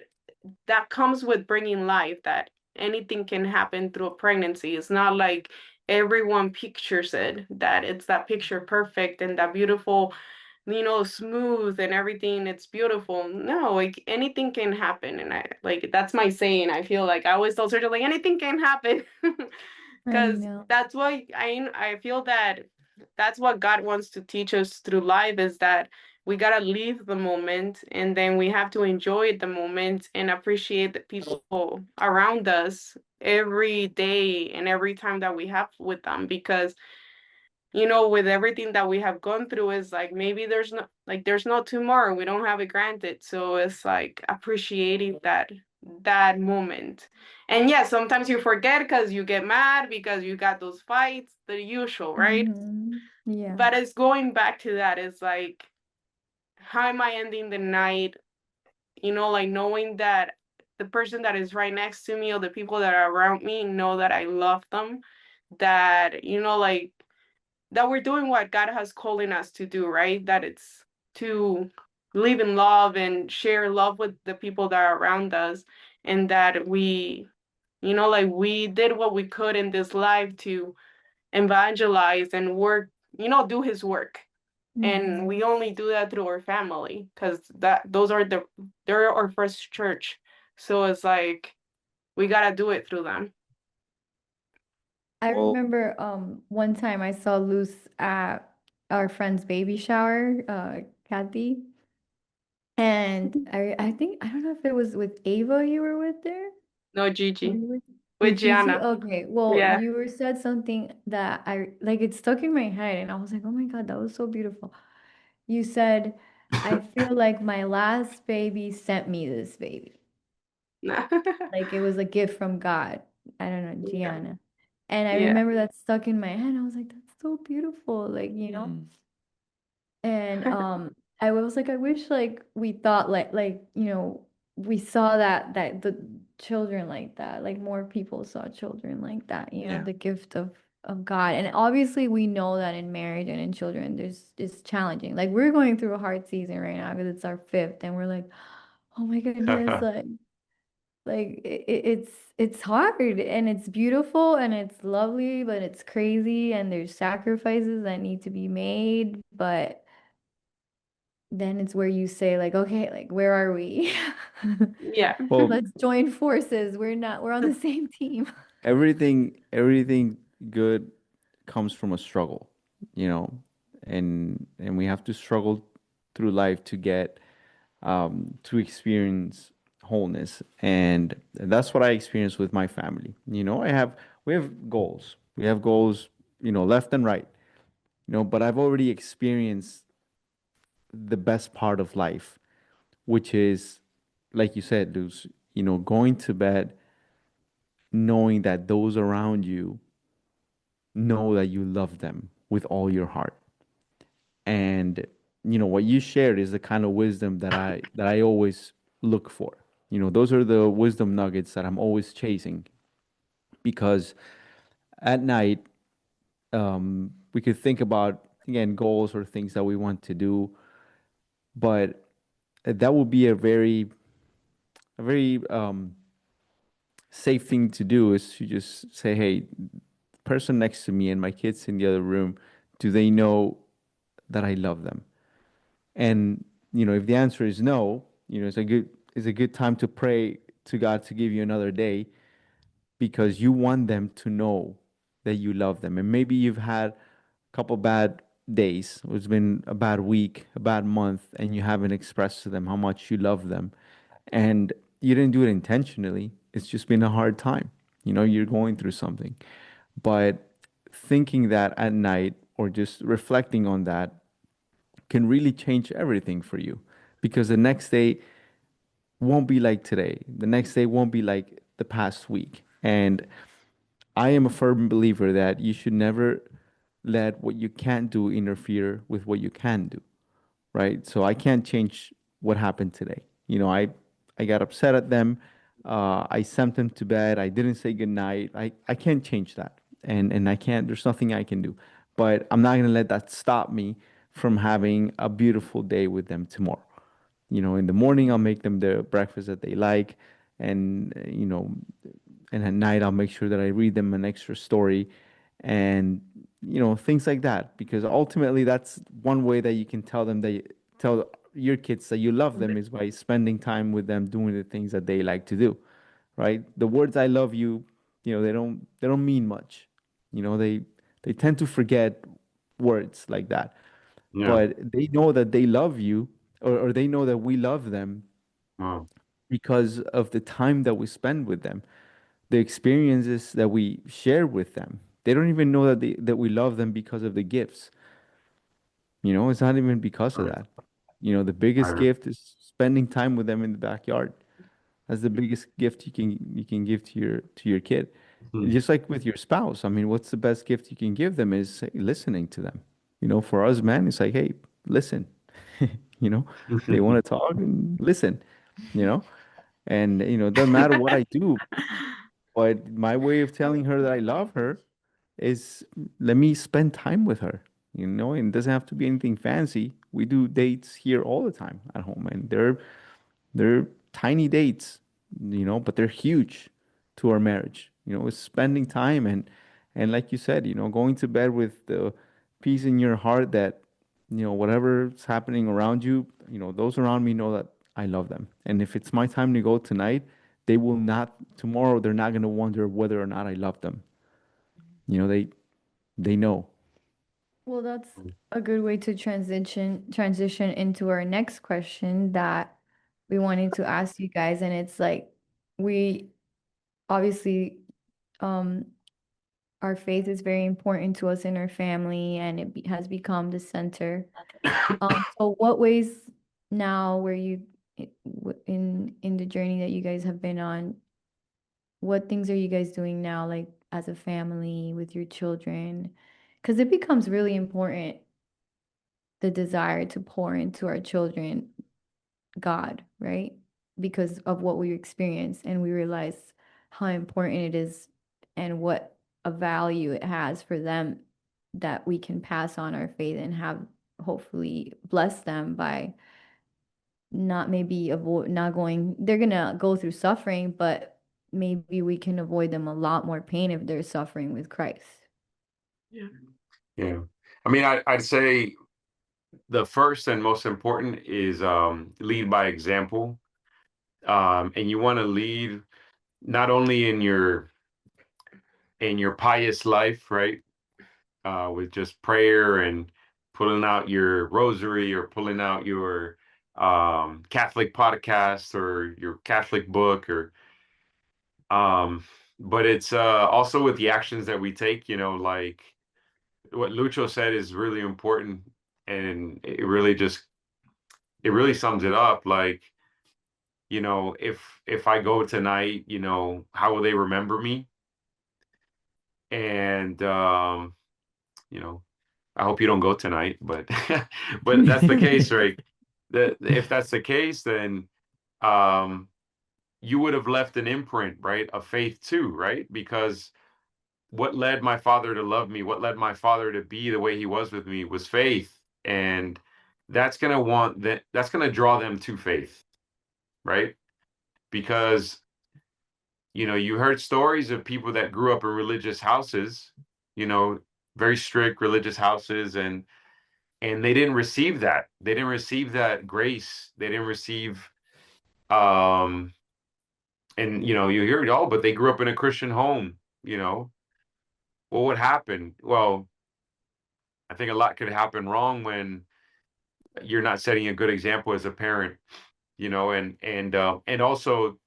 comes with bringing life, that anything can happen through a pregnancy. It's not like everyone pictures it, that it's that picture perfect and that beautiful, smooth and everything. It's beautiful. No, like anything can happen. And I like that's my saying. I feel like I always tell Sergio, like anything can happen. I Because know. that's why I feel that that's what God wants to teach us through life, is that we gotta live the moment and then we have to enjoy the moment and appreciate the people around us every day and every time that we have with them. Because with everything that we have gone through, is like maybe there's no tomorrow. We don't have it granted. So it's like appreciating that moment. And yeah, sometimes you forget because you get mad because you got those fights, the usual, right? Yeah. But it's going back to that. It's like, how am I ending the night? Like knowing that the person that is right next to me or the people that are around me know that I love them, that, like that we're doing what God has calling us to do, right? That it's to live in love and share love with the people that are around us, and that we, like we did what we could in this life to evangelize and work, do his work. And we Hmm. only do that through our family, because they're our first church. So it's like we gotta do it through them. I Well, remember one time I saw Luz at our friend's baby shower, Kathy. And I think I don't know if it was with Ava you were with there. No, Were Gigi you with with Gigi? Gianna. Okay. Well, Yeah. you were said something that I like, it stuck in my head and I was like, "Oh my God, that was so beautiful." You said, "I feel like my last baby sent me this baby. Like it was a gift from God." I don't know, Yeah. Gianna. And I Yeah. remember that stuck in my head. I was like, "That's so beautiful." Like, you know? And I was like, I wish like we thought we saw that the children like that, like more people saw children like that, Yeah. the gift of God. And obviously we know that in marriage and in children there's it's challenging. Like we're going through a hard season right now because it's our fifth and we're like, oh my goodness, it's hard and it's beautiful and it's lovely, but it's crazy and there's sacrifices that need to be made, but then it's where you say like, okay, like where are we? Yeah. well, Let's join forces. We're on the same team. everything good comes from a struggle, you know, and we have to struggle through life to get to experience wholeness. And that's what I experience with my family. We have goals. We have goals, left and right. But I've already experienced the best part of life, which is, like you said, Luz, going to bed knowing that those around you know that you love them with all your heart. And what you shared is the kind of wisdom that I always look for. Those are the wisdom nuggets that I'm always chasing, because at night, we could think about, again, goals or things that we want to do, but that would be a very safe thing to do, is to just say, hey, person next to me and my kids in the other room, do they know that I love them? And if the answer is no, it's a good time to pray to God to give you another day, because you want them to know that you love them. And maybe you've had a couple bad days, or it's been a bad week, a bad month, and you haven't expressed to them how much you love them. And you didn't do it intentionally. It's just been a hard time. You're going through something. But thinking that at night, or just reflecting on that, can really change everything for you, because the next day won't be like today. The next day won't be like the past week. And I am a firm believer that you should never let what you can't do interfere with what you can do, right? So I can't change what happened today. I got upset at them. I sent them to bed. I didn't say goodnight. I can't change that, and I can't. There's nothing I can do. But I'm not gonna let that stop me from having a beautiful day with them tomorrow. In the morning I'll make them the breakfast that they like, and and at night I'll make sure that I read them an extra story, and things like that, because ultimately that's one way that you can tell your kids that you love them, is by spending time with them, doing the things that they like to do, right? The words I love you, they don't mean much. They tend to forget words like that, Yeah. but they know that they love you, or they know that we love them Oh, because of the time that we spend with them, the experiences that we share with them. They don't even know that we love them because of the gifts. It's not even because of right. that. The biggest Right. gift is spending time with them in the backyard. That's the biggest gift you can give to your kid. Hmm. Just like with your spouse. I mean, what's the best gift you can give them is, hey, listening to them. For us men, it's like, hey, listen. You know, they want to talk, and listen. You know, and it doesn't matter what I do, but my way of telling her that I love her is, let me spend time with her. And it doesn't have to be anything fancy. We do dates here all the time at home, and they're tiny dates, but they're huge to our marriage. It's spending time, and like you said, going to bed with the peace in your heart that, whatever's happening around you, those around me know that I love them. And if it's my time to go tonight, they will not tomorrow, they're not going to wonder whether or not I love them. They know. Well, that's a good way to transition into our next question that we wanted to ask you guys, and it's like, we obviously, um our faith is very important to us in our family, and has become the center. So what ways now, where you in the journey that you guys have been on, what things are you guys doing now, like as a family with your children? Because it becomes really important, the desire to pour into our children God, right? Because of what we experience, and we realize how important it is, and what a value it has for them, that we can pass on our faith and have, hopefully bless them by not maybe avoid not going they're gonna go through suffering, but maybe we can avoid them a lot more pain if they're suffering with Christ. Yeah. Yeah. I mean, I'd say the first and most important is lead by example. And you want to lead not only in your pious life, right? With just prayer and pulling out your rosary or pulling out your Catholic podcast or your Catholic book or um but it's also with the actions that we take, like what Lucho said is really important, and it really sums it up. Like, if I go tonight, how will they remember me? And you know, I hope you don't go tonight, but but that's the case, right? That if that's the case, then um you would have left an imprint, right, of faith too, right? Because what led my father to love me, what led my father to be the way he was with me was faith. And that's gonna draw them to faith, right? Because you heard stories of people that grew up in religious houses, you know, very strict religious houses, and they didn't receive that. They didn't receive that grace. They didn't receive um and you hear it all, but they grew up in a Christian home, you know. Well, what happened? Well, I think a lot could happen wrong when you're not setting a good example as a parent, and also,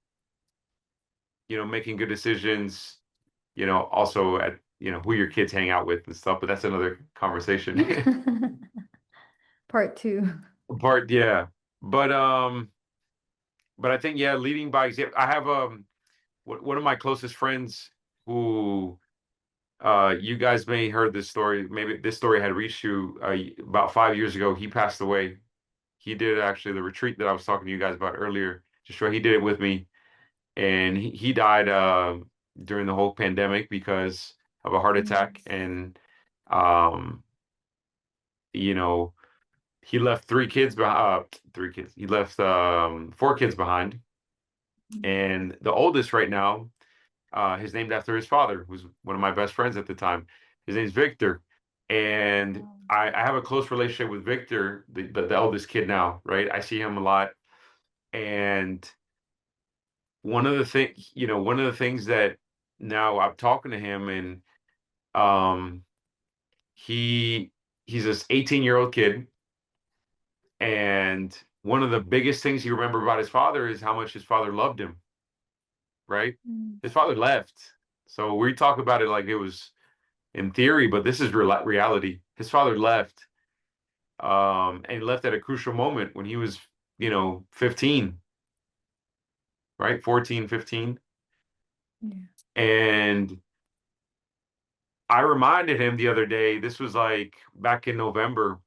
making good decisions, also at who your kids hang out with and stuff, but that's another conversation. Part two. Yeah. But but I think, yeah, leading by example. I have one of my closest friends who you guys may heard this story. Maybe this story had reached you about 5 years ago. He passed away. He did actually the retreat that I was talking to you guys about earlier. Just right, he did it with me, and he died during the whole pandemic because of a heart attack. Yes. And um, you know, he left three kids behind. Three kids. He left four kids behind, and the oldest right now is named after his father, who's one of my best friends at the time. His name's Victor, and Wow. I have a close relationship with Victor, the eldest kid now, right? I see him a lot, and one of the things that now I'm talking to him, and um, he he's this 18-year-old kid, and one of the biggest things he remember about his father is how much his father loved him, right? Mm. His father left, so we talk about it like it was in theory, but this is reality. His father left, and he left at a crucial moment when he was, 15, right? 14, 15. Yeah. And I reminded him the other day, this was like back in November,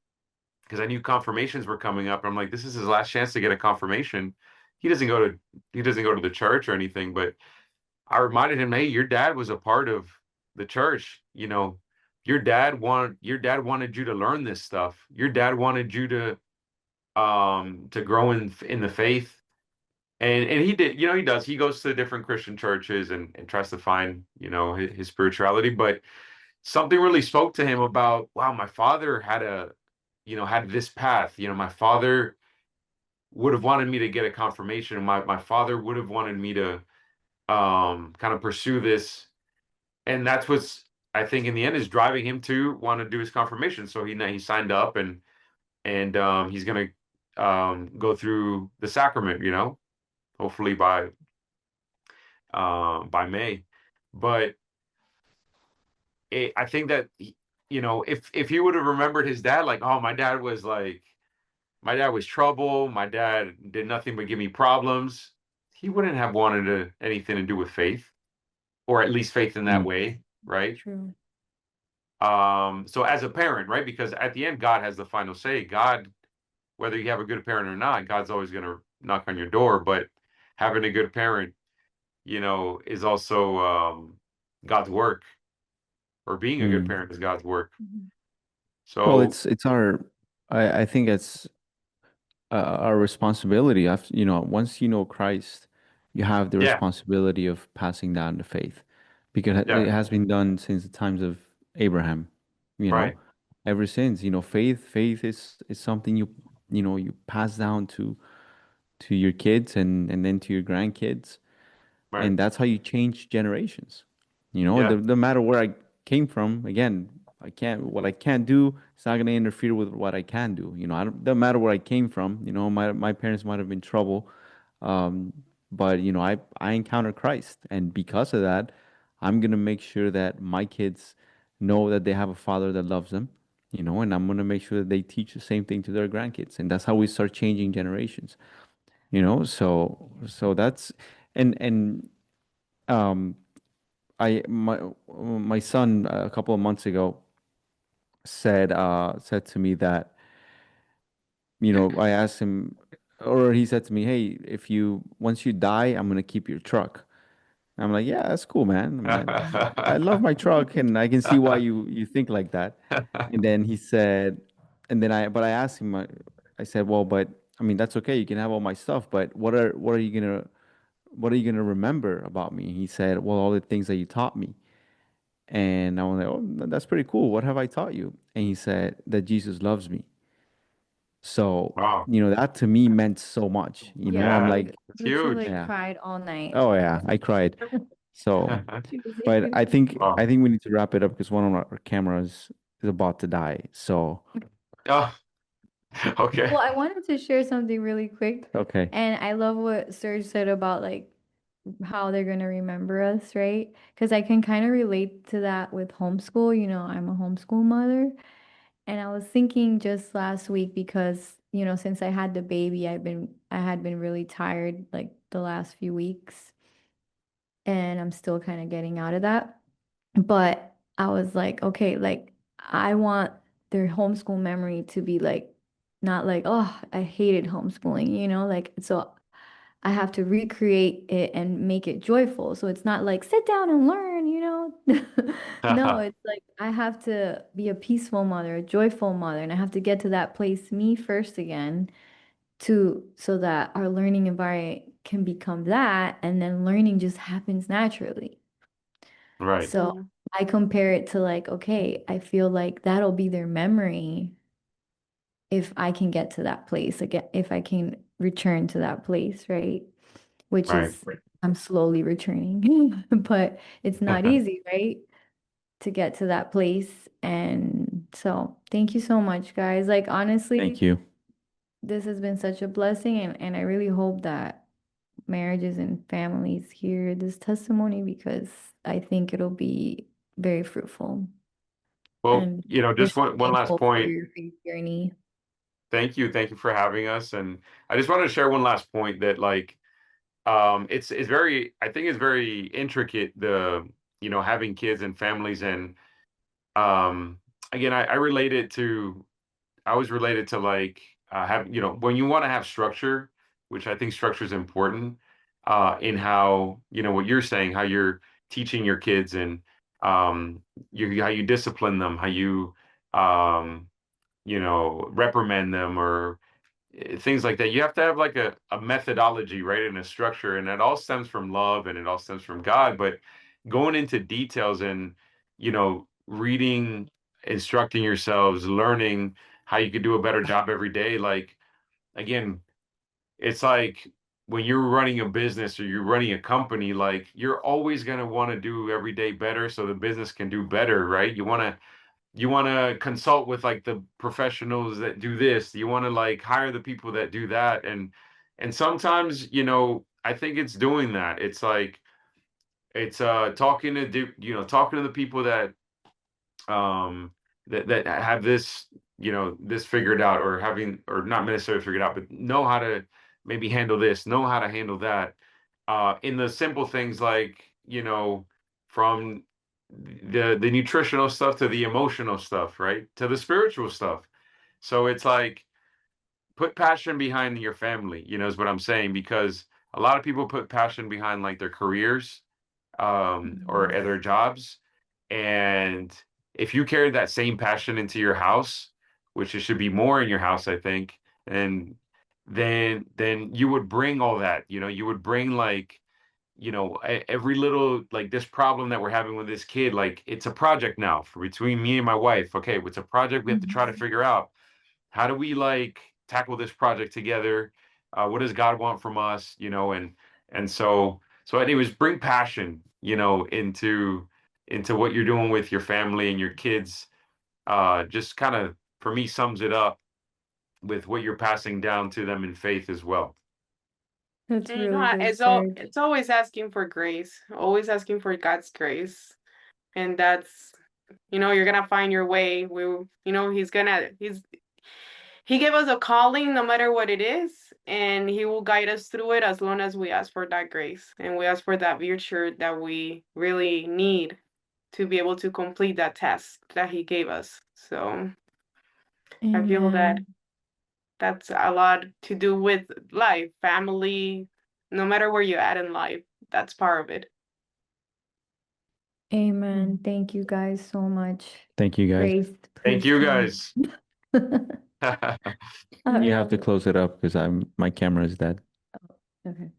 because I knew confirmations were coming up. I'm like, this is his last chance to get a confirmation. He doesn't go to he doesn't go to the church or anything, but I reminded him, hey, your dad was a part of the church. Your dad wanted you to learn this stuff. Your dad wanted you to grow in the faith. And he did, he does. He goes to different Christian churches and tries to find, his spirituality. But something really spoke to him about, wow, my father had this path. My father would have wanted me to get a confirmation. My father would have wanted me to kind of pursue this. And that's what's, I think, in the end, is driving him to want to do his confirmation. So he signed up, and he's gonna go through the sacrament, hopefully by May. But I think that if he would have remembered his dad, like, oh, my dad was trouble, my dad did nothing but give me problems, he wouldn't have wanted anything to do with faith, or at least faith in that Mm. way, right? True. So as a parent, right? Because at the end, God has the final say. God, whether you have a good parent or not, God's always going to knock on your door. But having a good parent, is also God's work, or being a good Mm. parent is God's work. Mhm. Well, So it's our, I think it's our responsibility. After, once you know Christ, you have the yeah, responsibility of passing down the faith, because yeah, it has been done since the times of Abraham. You know, right, ever since, faith is something you pass down to your kids and then to your grandkids, right, and that's how you change generations. yeah, No matter where I came from, again, I can't, what I can't do, it's not going to interfere with what I can do. You know, I don't, doesn't matter where I came from. You know, my parents might have been trouble. Um, but you know, I encountered Christ, and because of that, I'm going to make sure that my kids know that they have a father that loves them, you know, and I'm going to make sure that they teach the same thing to their grandkids. And that's how we start changing generations, you know? So that's, and, um, my son a couple of months ago said to me that, you know, I asked him, or he said to me, "Hey, if you once you die, I'm gonna keep your truck." I'm like, "Yeah, that's cool, man. I love my truck, and I can see why you think like that." And then he said, and then but I asked him, I said, "Well, but I mean, that's okay. You can have all my stuff, but what are you gonna remember about me?" He said, "Well, all the things that you taught me." And I was like, "Oh, that's pretty cool. What have I taught you?" And he said that Jesus loves me. So, Wow. you know, that to me meant so much. You know, I'm Yeah, Yeah, like like, it's literally huge. yeah, cried all night. oh yeah, I cried. So, but I Wow. think we need to wrap it up because one of our cameras is about to die. So, Oh, okay. Well, I wanted to share something really quick. okay, And I love what Serge said about like how they're gonna remember us, right? Because I can kind of relate to that with homeschool. You know, I'm a homeschool mother. And I was thinking just last week because, you know, since I had the baby, I had been really tired like the last few weeks. And I'm still kind of getting out of that. But I was like, okay, like I want their homeschool memory to be like not like, oh, I hated homeschooling, you know, like so I have to recreate it and make it joyful. So it's not like sit down and learn, you know. No, it's like I have to be a peaceful mother, a joyful mother, and I have to get to that place me first again to so that our learning environment can become that and then learning just happens naturally. Right, So Yeah. I compare it to like, okay, I feel like that'll be their memory if I can get to that place again, if I can return to that place, right? Which right. is, I'm slowly returning, but it's not easy, right? To get to that place. And so thank you so much, guys. Like, thank honestly, you. this has been such a blessing. And I really hope that marriages and families hear this testimony because I think it'll be very fruitful. Well, And you know, we're just so one last thankful for point. your faith journey. Thank you for having us. And I just wanted to share one last point that like it's very I think it's very intricate the you know having kids and families and um again I relate it to I was related to like have you know when you want to have structure, which I think structure is important in how you know what you're saying, how you're teaching your kids and how you discipline them, how um, you know reprimand them or things like that. You have to have like a methodology, right, and a structure, and it all stems from love and it all stems from God. But going into details and you know reading, instructing yourselves, learning how you could do a better job every day. Like again, it's like when you're running a business or you're running a company, like you're always going to want to do every day better so the business can do better, right? You want to consult with like the professionals that do this. You want to like hire the people that do that and sometimes, you know, I think it's doing that. It's like it's talking to you know, talking to the people um that have this, you know, this figured out or having or not necessarily figured out, but know how to maybe handle this, know how to handle that. In the simple things like, you know, from the nutritional stuff to the emotional stuff, right? To the spiritual stuff. So it's like put passion behind your family, you know, is what I'm saying, because a lot of people put passion behind like their careers or Yes. other jobs. And if you carry that same passion into your house, which it should be more in your house, I think, and then you would bring all that, you know, you would bring like you know every little like this problem that we're having with this kid like it's a project now for between me and my wife. Okay, it's a project we have to try to Mhm. figure out how do we like tackle this project together. What does God want from us, you know, and so anyways bring passion, you know, into what you're doing with your family and your kids. just kind of, for me, sums it up with what you're passing down to them in faith as well. That's You know, really good, Serge. it's always asking for grace, always asking for God's grace. And that's, you're gonna find your way. He gave us a calling no matter what it is, and he will guide us through it as long as we ask for that grace and we ask for that virtue that we really need to be able to complete that task that he gave us. So I feel that Amen. that's a lot to do with life, family, no matter where you're at in life, that's part of it. Amen. Thank you guys so much. Thank you, guys. Grace, Thank please you, come. guys. You have to close it up because my camera is dead. Okay.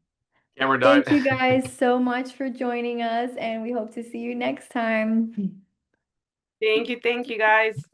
Camera Thank died. you guys so much for joining us, and we hope to see you next time. Thank you, guys.